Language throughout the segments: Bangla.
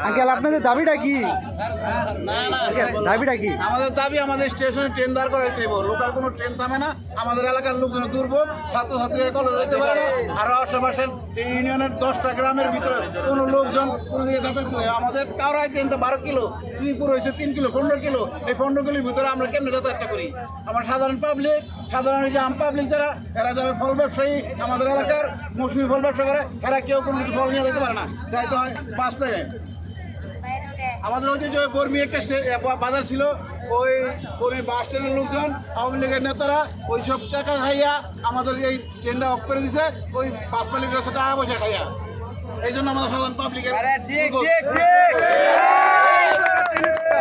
আঙ্কেল আপনাদের দাবিটা কি? দাবিটা কি? আমাদের দাবি আমাদের স্টেশনে ট্রেন দাঁড় করাইতে হবে। লোকাল কোনো ট্রেন থামে না। আমাদের এলাকার লোকজন দুর্ভোগ, ছাত্রছাত্রীরা কলেজ যেতে পারে না। আর আশেপাশের এই ইউনিয়নের 10টা গ্রামের ভিতরে কোনো লোকজন কোনো দিকে যাতায়াত করে। আমাদের কাউরাই ট্রেন তো 12 কিলো, শ্রীপুর হয়েছে 3 কিলো, 15 কিলো। এই 15 কিলোর ভিতরে আমরা কেমনে যাতায়াতটা করি? আমার সাধারণ পাবলিক, সাধারণ যে আম পাবলিক যারা, এরা যাবে ফল ব্যবসায়ী, আমাদের এলাকার মৌসুমি ফল ব্যবসা করে, এরা কেউ কোনো কিছু ফল নিয়ে যেতে পারে না, যাইতে হয় বাস থেকে। আমাদের হচ্ছে যে বর্মি একটা বাজার ছিল, ওই বর্মি বাস স্ট্যান্ডের লোকজন, আওয়ামী লীগের নেতারা ওই সব টাকা খাইয়া আমাদের এই ট্রেনটা অফ করে দিছে, ওই বাস মালিকের কাছে টাকা পয়সা খাইয়া। এই জন্য আমাদের সাধারণ পাবলিকের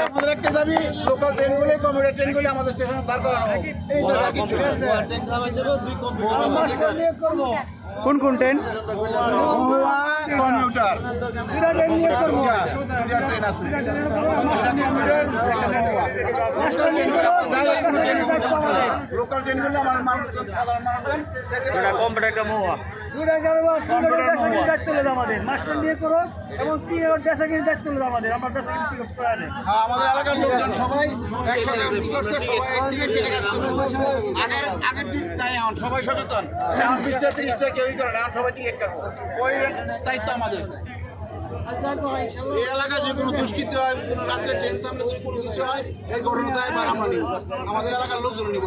আমাদের একটা দাবি, লোকাল ট্রেনগুলি, কমিউটার ট্রেনগুলি আমাদের স্টেশনে দাঁড় করানো হোক। এই জায়গা কিছু কোন কোন ট্রেন? কমিউটার ট্রেন আছে, লোকাল ট্রেনগুলো আমার সাধারণ মানুষজন আমাদের মাস্টার নিয়ে করো এবং দায়িত্ব আমাদের আমরা আমাদের এলাকার লোকজন সবাই আগের দিন নাই, এখন সবাই সচেতন, এখন 20টা 30টা কেউই করে না, এখন সবাই টিকিট কাটবো। ওই দায়িত্ব আমাদের। এই এলাকায় যে কোনো দুষ্কৃতি হয়, কোনো রাত্রে ট্রেন থামলে যদি কোনো কিছু হয়, এই ঘটনা দায়ভার আমরা নিব, আমাদের এলাকার লোকজন নিব।